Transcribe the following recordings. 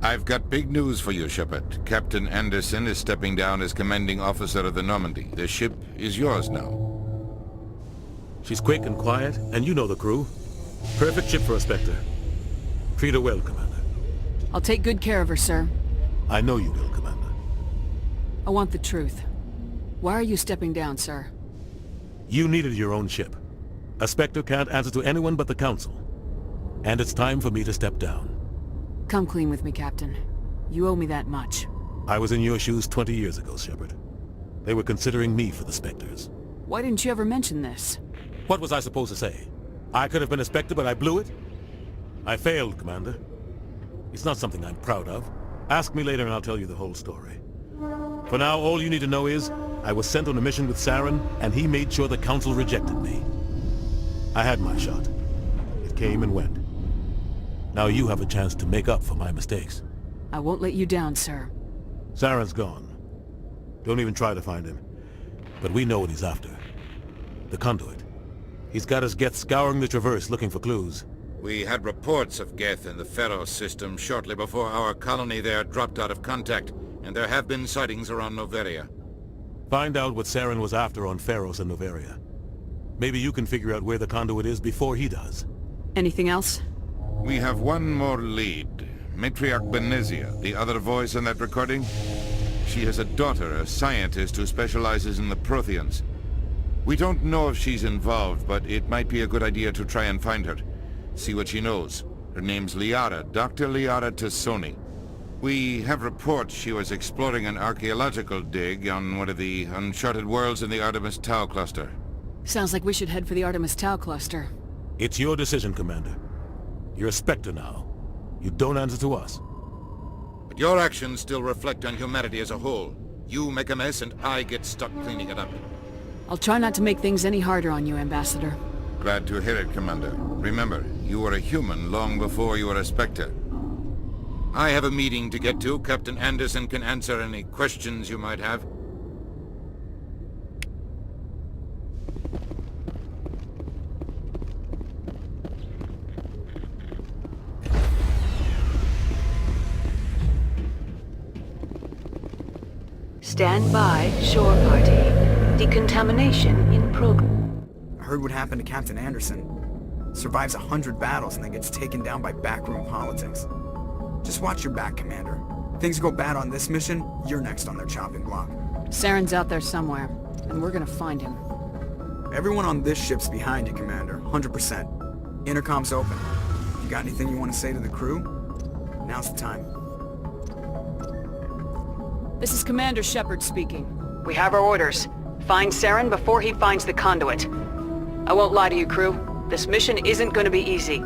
I've got big news for you, Shepard. Captain Anderson is stepping down as commanding officer of the Normandy. The ship is yours now. She's quick and quiet, and you know the crew. Perfect ship for a Spectre. Treat her well, Commander. I'll take good care of her, sir. I know you will, Commander. I want the truth. Why are you stepping down, sir? You needed your own ship. A Spectre can't answer to anyone but the Council. And it's time for me to step down. Come clean with me, Captain. You owe me that much. I was in your shoes 20 years ago, Shepard. They were considering me for the Spectres. Why didn't you ever mention this? What was I supposed to say? I could have been a Spectre, but I blew it? I failed, Commander. It's not something I'm proud of. Ask me later and I'll tell you the whole story. For now, all you need to know is, I was sent on a mission with Saren, and he made sure the Council rejected me. I had my shot. It came and went. Now you have a chance to make up for my mistakes. I won't let you down, sir. Saren's gone. Don't even try to find him. But we know what he's after. The conduit. He's got his Geth scouring the Traverse looking for clues. We had reports of Geth in the Pharos system shortly before our colony there dropped out of contact, and there have been sightings around Noveria. Find out what Saren was after on Pharos and Noveria. Maybe you can figure out where the conduit is before he does. Anything else? We have one more lead. Matriarch Benezia, the other voice in that recording. She has a daughter, a scientist who specializes in the Protheans. We don't know if she's involved, but it might be a good idea to try and find her. See what she knows. Her name's Liara, Dr. Liara Tassoni. We have reports she was exploring an archaeological dig on one of the uncharted worlds in the Artemis Tau cluster. Sounds like we should head for the Artemis Tau cluster. It's your decision, Commander. You're a Spectre now. You don't answer to us. But your actions still reflect on humanity as a whole. You make a mess and I get stuck cleaning it up. I'll try not to make things any harder on you, Ambassador. Glad to hear it, Commander. Remember, you were a human long before you were a Spectre. I have a meeting to get to. Captain Anderson can answer any questions you might have. Stand by, shore party. Decontamination in progress. I heard what happened to Captain Anderson. Survives 100 battles and then gets taken down by backroom politics. Just watch your back, Commander. Things go bad on this mission, you're next on their chopping block. Saren's out there somewhere, and we're gonna find him. Everyone on this ship's behind you, Commander. 100%. Intercom's open. You got anything you want to say to the crew? Now's the time. This is Commander Shepard speaking. We have our orders. Find Saren before he finds the conduit. I won't lie to you, crew. This mission isn't gonna be easy.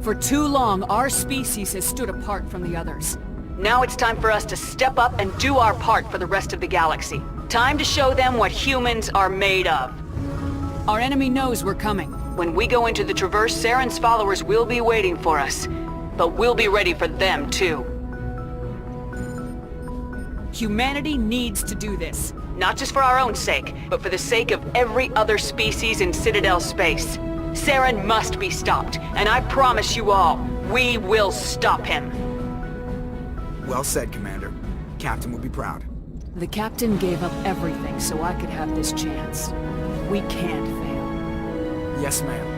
For too long, our species has stood apart from the others. Now it's time for us to step up and do our part for the rest of the galaxy. Time to show them what humans are made of. Our enemy knows we're coming. When we go into the Traverse, Saren's followers will be waiting for us. But we'll be ready for them, too. Humanity needs to do this. Not just for our own sake, but for the sake of every other species in Citadel space. Saren must be stopped, and I promise you all, we will stop him. Well said, Commander. Captain will be proud. The Captain gave up everything so I could have this chance. We can't fail. Yes, ma'am.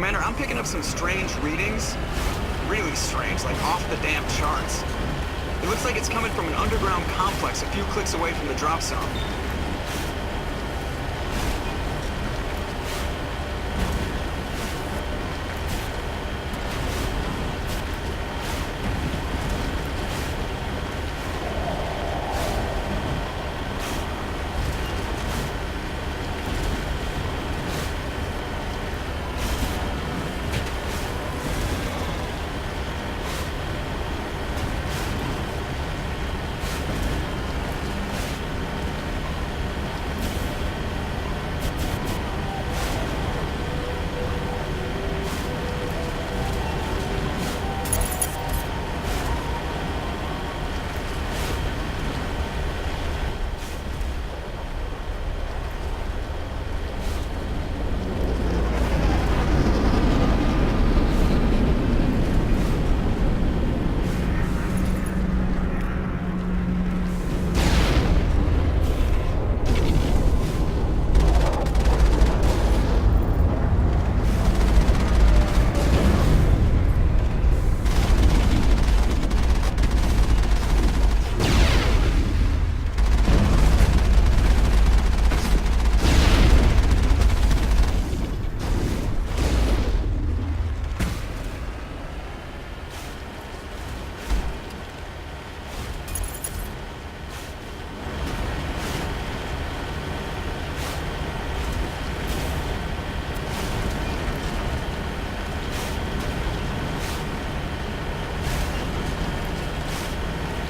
Commander, I'm picking up some strange readings. Really strange, like off the damn charts. It looks like it's coming from an underground complex a few clicks away from the drop zone.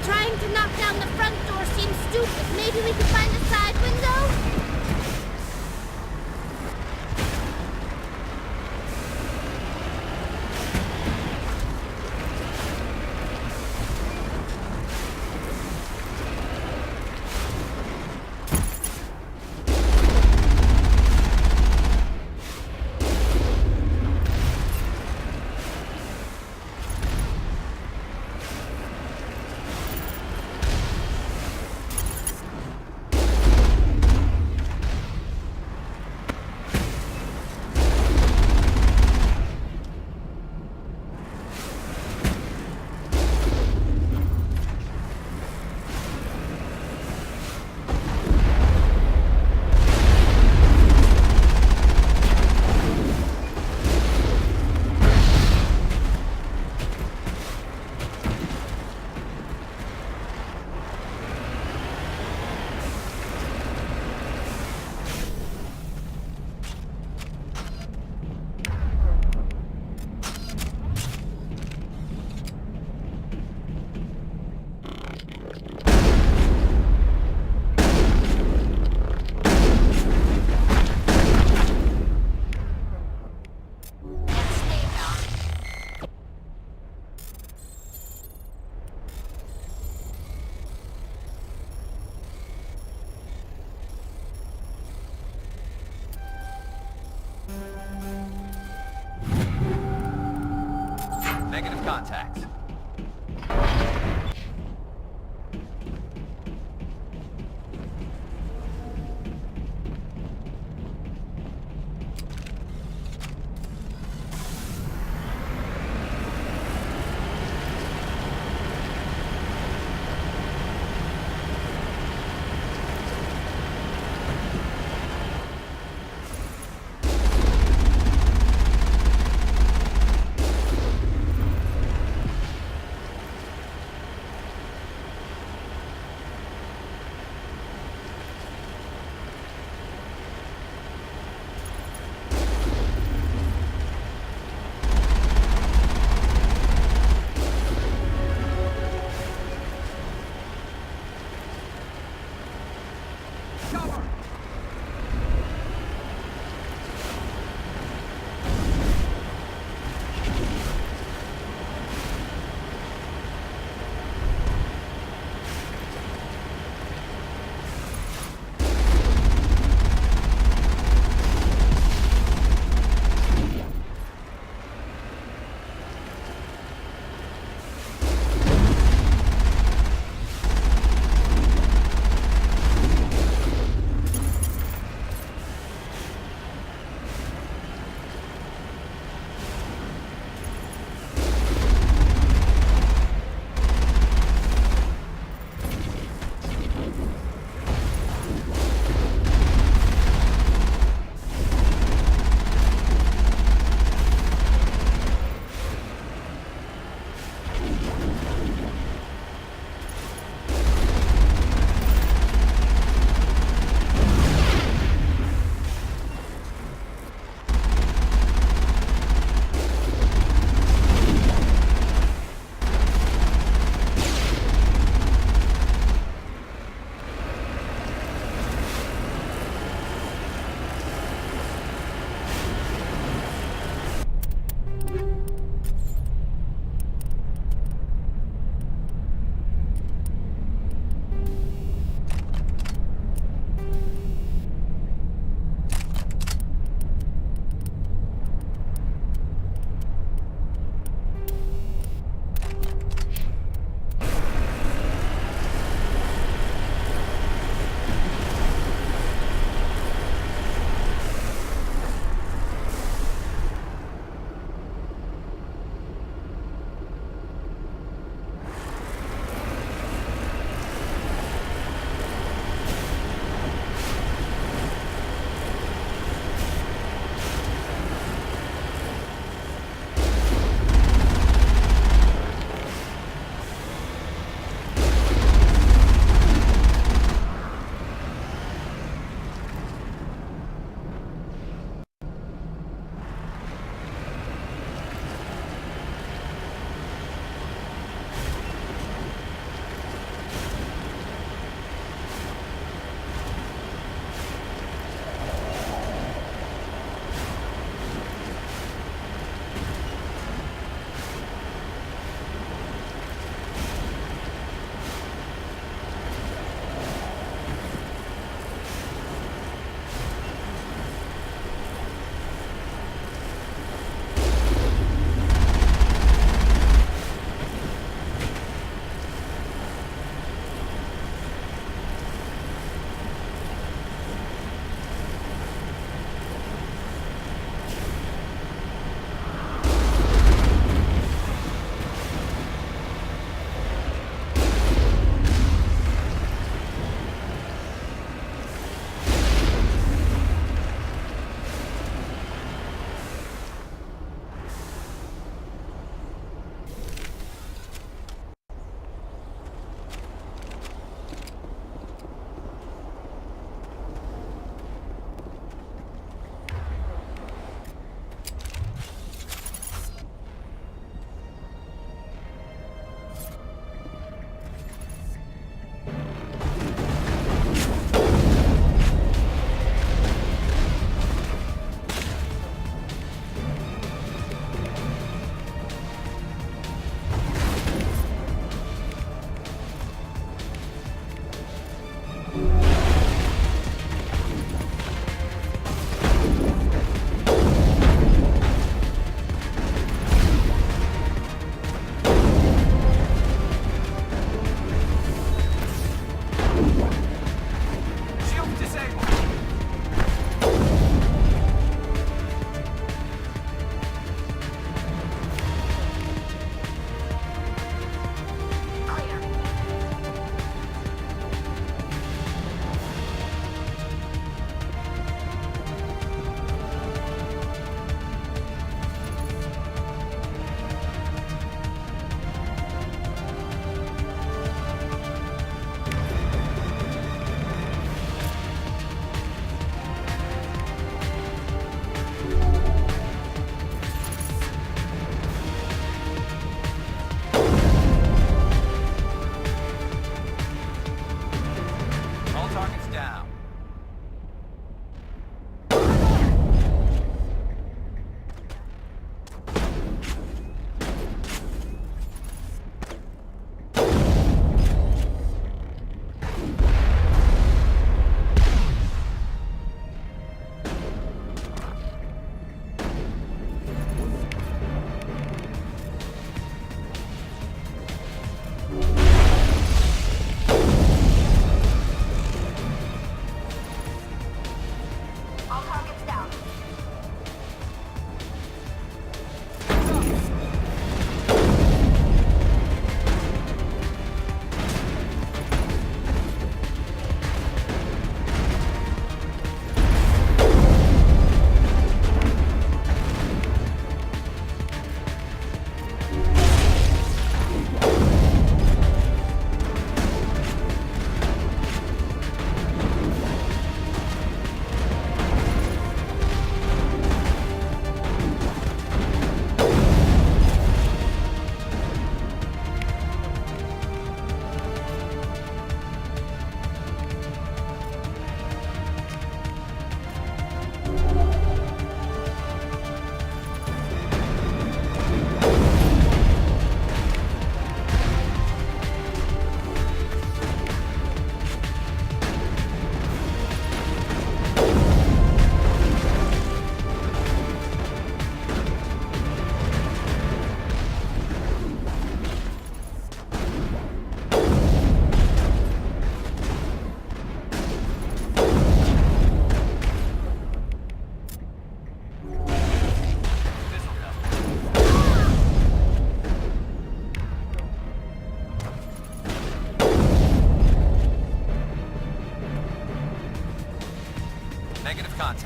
Trying to knock down the front door seems stupid. Maybe we can find a side window? Negative contact.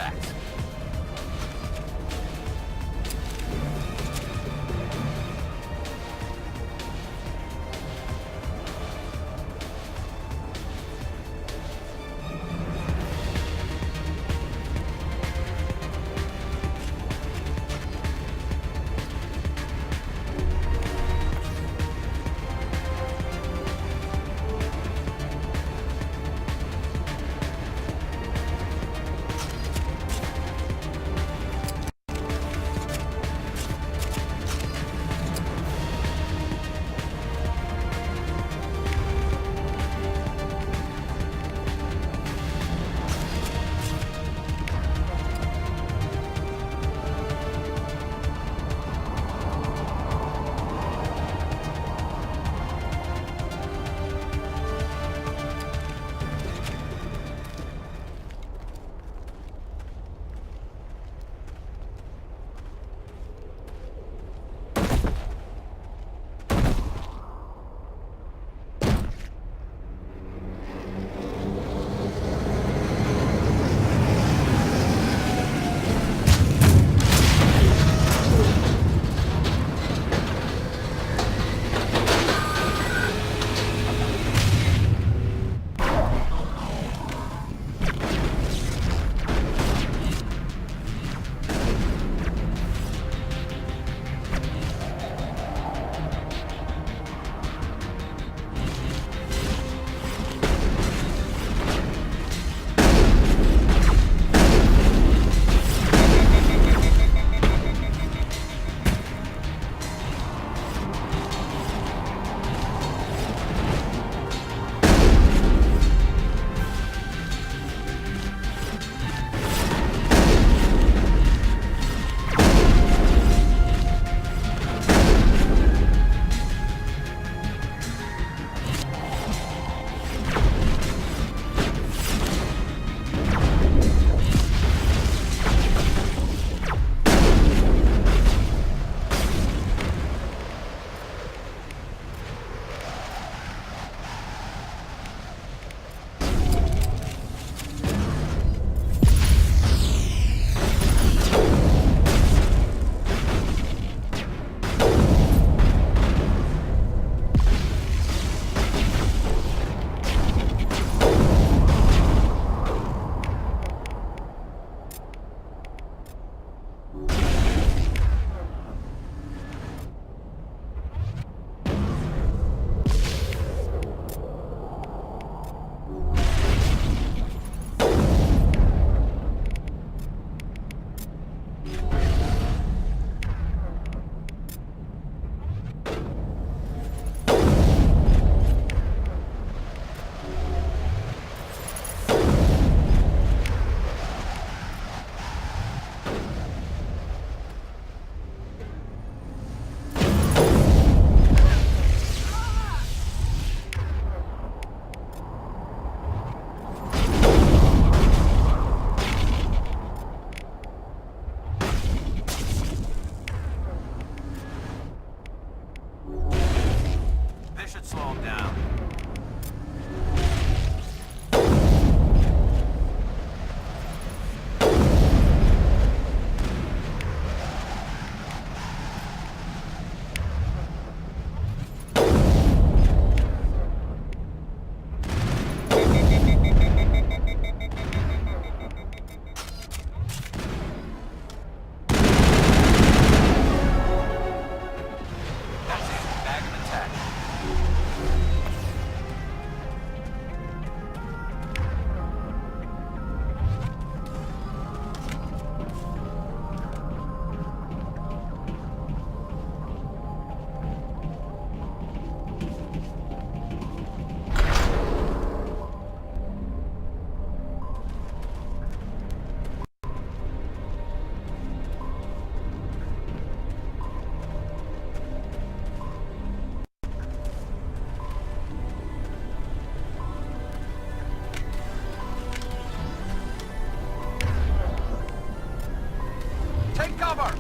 contacts. Take cover!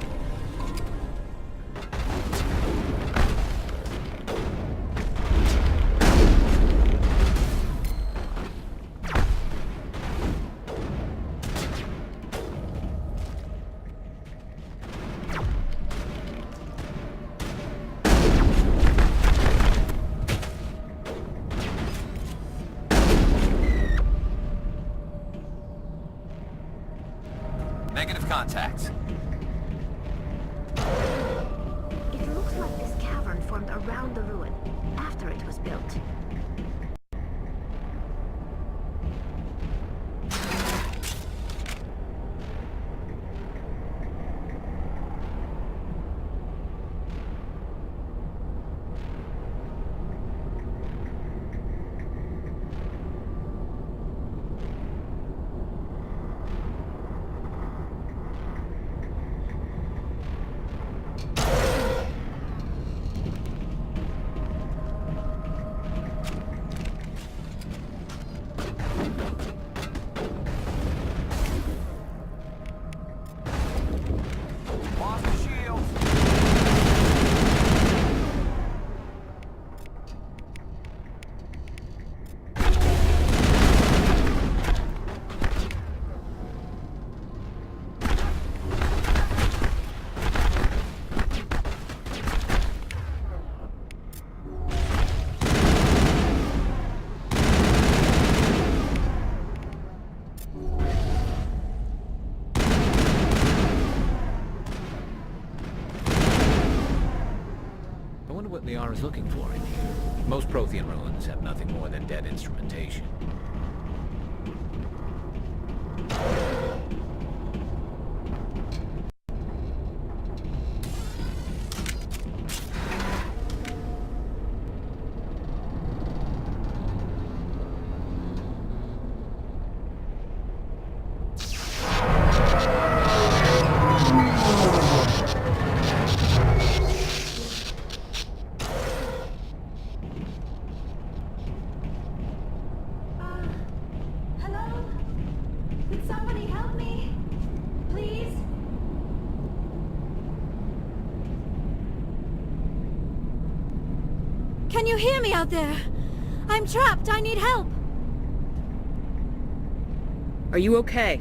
Negative contacts. It looks like this cavern formed around the ruin, after it was built. Lost the shields. I wonder what Liara's looking for in here. Most Prothean ruins have nothing more than dead instrumentation. Hello? Could somebody help me? Please? Can you hear me out there? I'm trapped. I need help. Are you okay?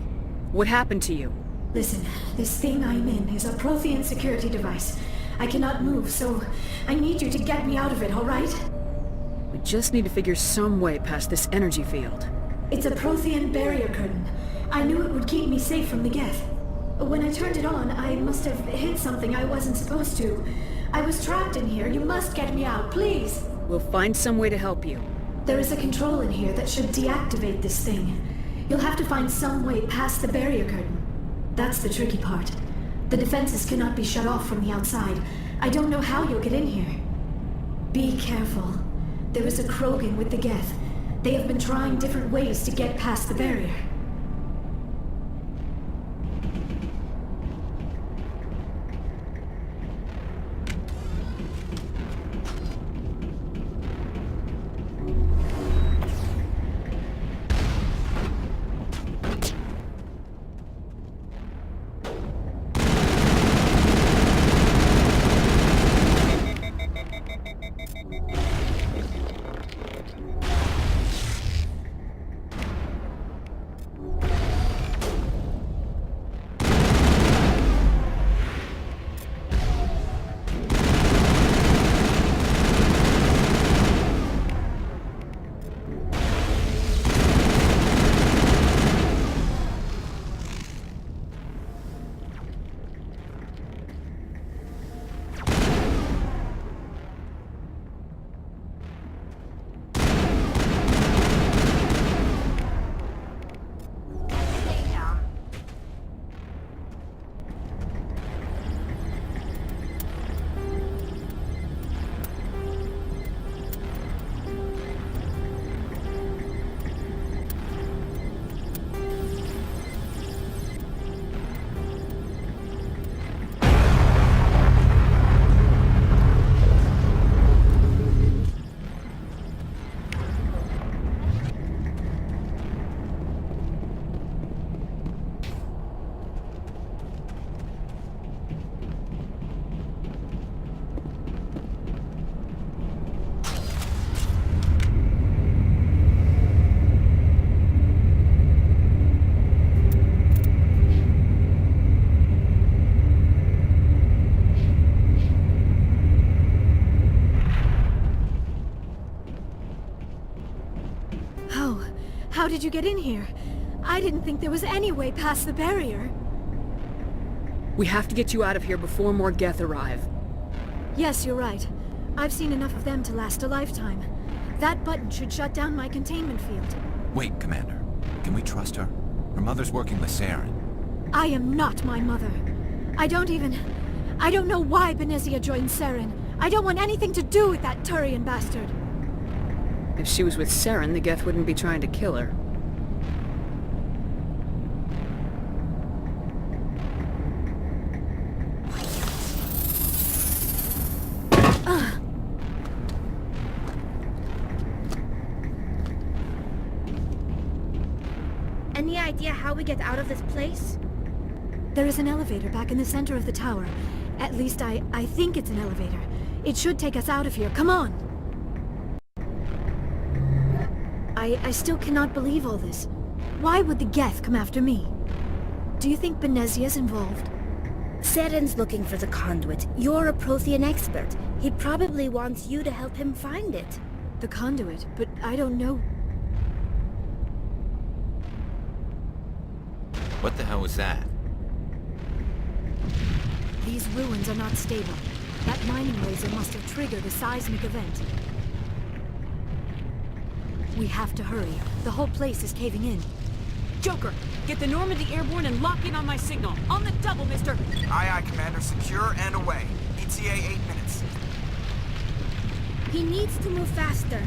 What happened to you? Listen, this thing I'm in is a Prothean security device. I cannot move, so I need you to get me out of it, all right? We just need to figure some way past this energy field. It's a Prothean barrier curtain. I knew it would keep me safe from the Geth. When I turned it on, I must have hit something I wasn't supposed to. I was trapped in here. You must get me out, please. We'll find some way to help you. There is a control in here that should deactivate this thing. You'll have to find some way past the barrier curtain. That's the tricky part. The defenses cannot be shut off from the outside. I don't know how you'll get in here. Be careful. There is a Krogan with the Geth. They have been trying different ways to get past the barrier. How did you get in here? I didn't think there was any way past the barrier. We have to get you out of here before more Geth arrive. Yes, you're right. I've seen enough of them to last a lifetime. That button should shut down my containment field. Wait, Commander. Can we trust her? Her mother's working with Saren. I am not my mother. I don't know why Benezia joined Saren. I don't want anything to do with that Turian bastard. If she was with Saren, the Geth wouldn't be trying to kill her. Any idea how we get out of this place? There is an elevator back in the center of the tower. At least I think it's an elevator. It should take us out of here. Come on! I still cannot believe all this. Why would the Geth come after me? Do you think Benezia's involved? Saren's looking for the conduit. You're a Prothean expert. He probably wants you to help him find it. The conduit, but I don't know. What the hell was that? These ruins are not stable. That mining laser must have triggered a seismic event. We have to hurry. The whole place is caving in. Joker, get the Normandy airborne and lock in on my signal. On the double, mister! Aye, aye, Commander. Secure and away. ETA 8 minutes. He needs to move faster.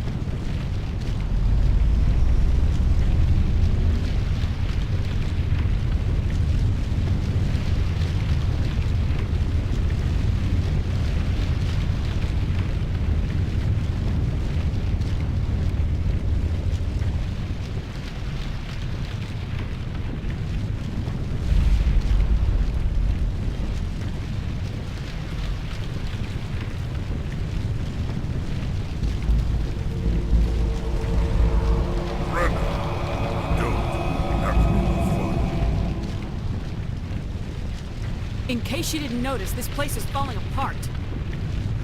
In case you didn't notice, this place is falling apart.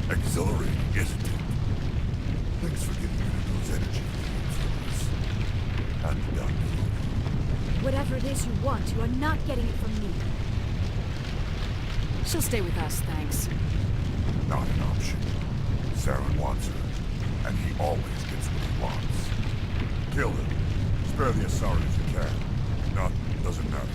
Exhilarating, isn't it? Thanks for getting rid of those energy fields from us. And done. Whatever it is you want, you are not getting it from me. She'll stay with us, thanks. Not an option. Saren wants her, and he always gets what he wants. Kill him. Spare the Asari if you can. Not, doesn't matter.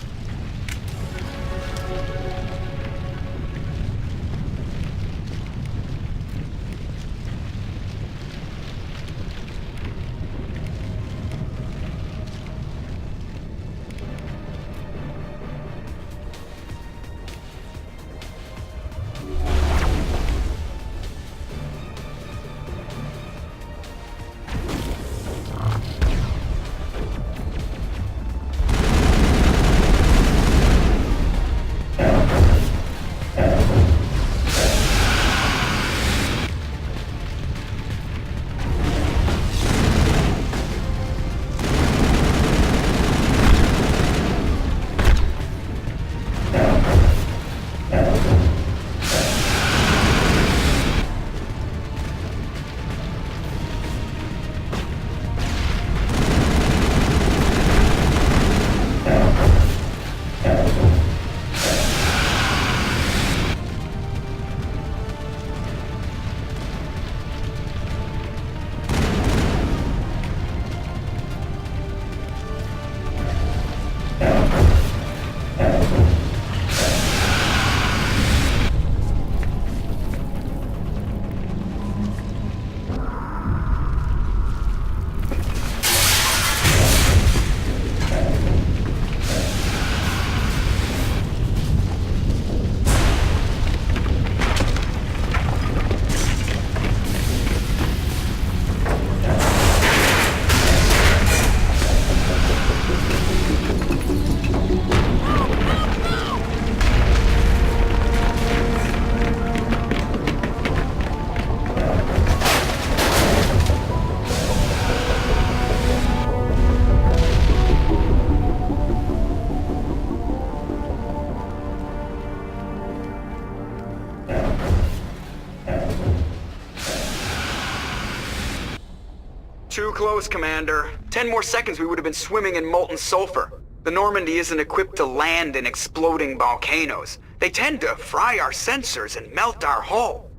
Too close, Commander. 10 more seconds we would have been swimming in molten sulfur. The Normandy isn't equipped to land in exploding volcanoes. They tend to fry our sensors and melt our hull.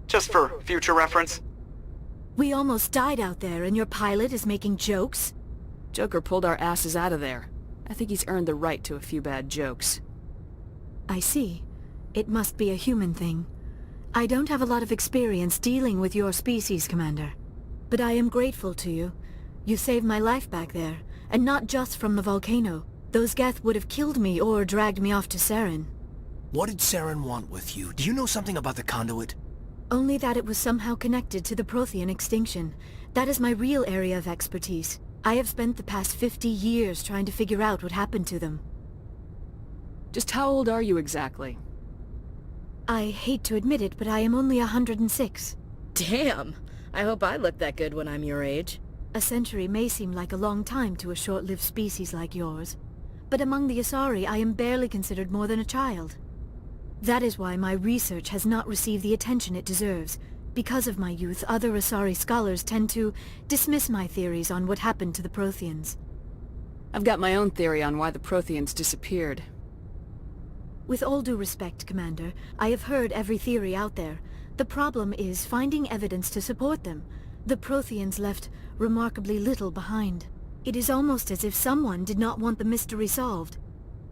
Just for future reference. We almost died out there, and your pilot is making jokes? Joker pulled our asses out of there. I think he's earned the right to a few bad jokes. I see. It must be a human thing. I don't have a lot of experience dealing with your species, Commander. But I am grateful to you. You saved my life back there, and not just from the volcano. Those Geth would have killed me or dragged me off to Saren. What did Saren want with you? Do you know something about the conduit? Only that it was somehow connected to the Prothean extinction. That is my real area of expertise. I have spent the past 50 years trying to figure out what happened to them. Just how old are you exactly? I hate to admit it, but I am only 106. Damn! I hope I look that good when I'm your age. A century may seem like a long time to a short-lived species like yours, but among the Asari I am barely considered more than a child. That is why my research has not received the attention it deserves. Because of my youth, other Asari scholars tend to dismiss my theories on what happened to the Protheans. I've got my own theory on why the Protheans disappeared. With all due respect, Commander, I have heard every theory out there. The problem is finding evidence to support them. The Protheans left remarkably little behind. It is almost as if someone did not want the mystery solved.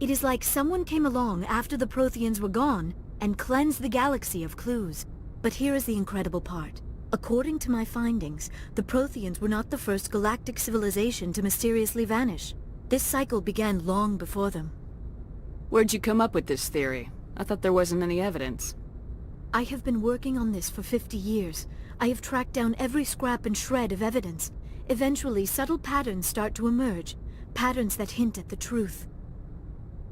It is like someone came along after the Protheans were gone and cleansed the galaxy of clues. But here is the incredible part. According to my findings, the Protheans were not the first galactic civilization to mysteriously vanish. This cycle began long before them. Where'd you come up with this theory? I thought there wasn't any evidence. I have been working on this for 50 years. I have tracked down every scrap and shred of evidence. Eventually, subtle patterns start to emerge, patterns that hint at the truth.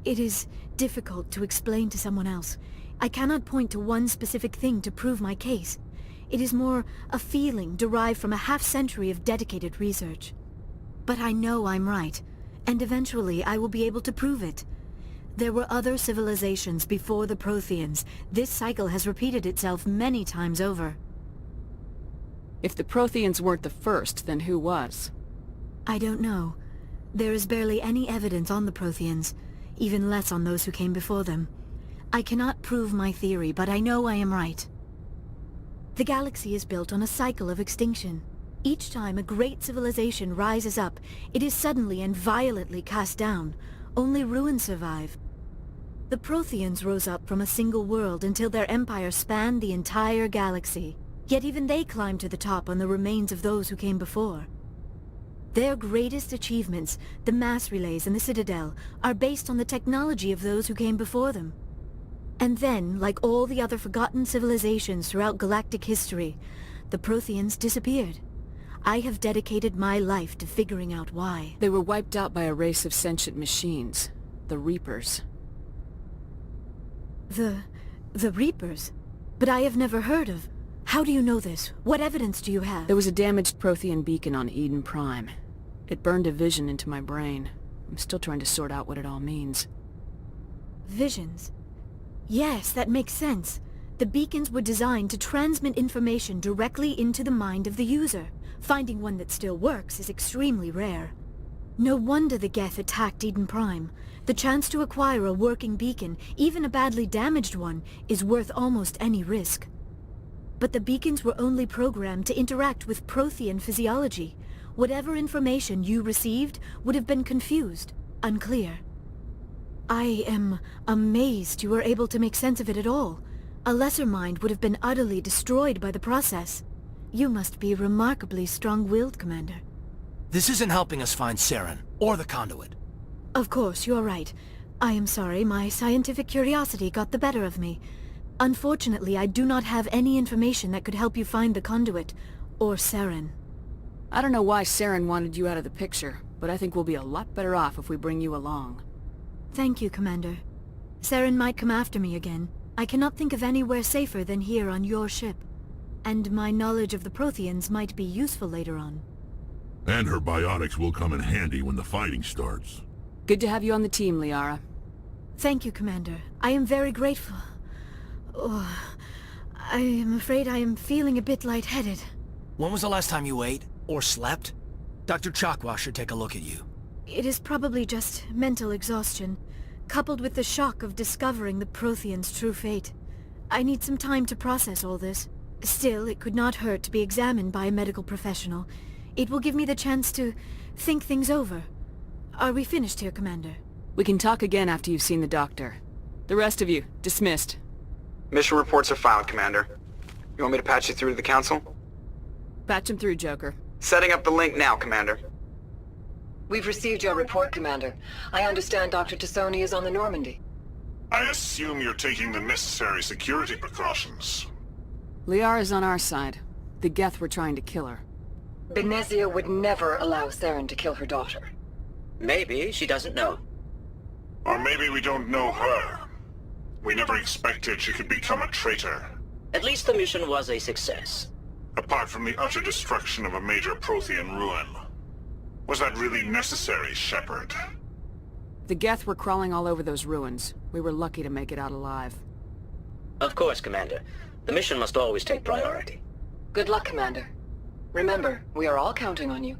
It is difficult to explain to someone else. I cannot point to one specific thing to prove my case. It is more a feeling derived from a half-century of dedicated research. But I know I'm right, and eventually I will be able to prove it. There were other civilizations before the Protheans. This cycle has repeated itself many times over. If the Protheans weren't the first, then who was? I don't know. There is barely any evidence on the Protheans, even less on those who came before them. I cannot prove my theory, but I know I am right. The galaxy is built on a cycle of extinction. Each time a great civilization rises up, it is suddenly and violently cast down. Only ruins survive. The Protheans rose up from a single world until their empire spanned the entire galaxy. Yet even they climbed to the top on the remains of those who came before. Their greatest achievements, the mass relays and the Citadel, are based on the technology of those who came before them. And then, like all the other forgotten civilizations throughout galactic history, the Protheans disappeared. I have dedicated my life to figuring out why. They were wiped out by a race of sentient machines, the Reapers. The Reapers? But I have never heard of... How do you know this? What evidence do you have? There was a damaged Prothean beacon on Eden Prime. It burned a vision into my brain. I'm still trying to sort out what it all means. Visions? Yes, that makes sense. The beacons were designed to transmit information directly into the mind of the user. Finding one that still works is extremely rare. No wonder the Geth attacked Eden Prime. The chance to acquire a working beacon, even a badly damaged one, is worth almost any risk. But the beacons were only programmed to interact with Prothean physiology. Whatever information you received would have been confused, unclear. I am amazed you were able to make sense of it at all. A lesser mind would have been utterly destroyed by the process. You must be remarkably strong-willed, Commander. This isn't helping us find Saren, or the conduit. Of course, you're right. I am sorry, my scientific curiosity got the better of me. Unfortunately, I do not have any information that could help you find the conduit, or Saren. I don't know why Saren wanted you out of the picture, but I think we'll be a lot better off if we bring you along. Thank you, Commander. Saren might come after me again. I cannot think of anywhere safer than here on your ship. And my knowledge of the Protheans might be useful later on. And her biotics will come in handy when the fighting starts. Good to have you on the team, Liara. Thank you, Commander. I am very grateful. Oh, I am afraid I am feeling a bit lightheaded. When was the last time you ate, or slept? Dr. Chakwa should take a look at you. It is probably just mental exhaustion. coupled with the shock of discovering the Prothean's true fate. I need some time to process all this. Still, it could not hurt to be examined by a medical professional. It will give me the chance to think things over. Are we finished here, Commander? We can talk again after you've seen the doctor. The rest of you, dismissed. Mission reports are filed, Commander. You want me to patch you through to the Council? Patch him through, Joker. Setting up the link now, Commander. We've received your report, Commander. I understand Dr. Tassoni is on the Normandy. I assume you're taking the necessary security precautions. Liara's on our side. The Geth were trying to kill her. Benezia would never allow Saren to kill her daughter. Maybe she doesn't know. Or maybe we don't know her. We never expected she could become a traitor. At least the mission was a success. Apart from the utter destruction of a major Prothean ruin. Was that really necessary, Shepard? The Geth were crawling all over those ruins. We were lucky to make it out alive. Of course, Commander. The mission must always take priority. Good luck, Commander. Remember, we are all counting on you.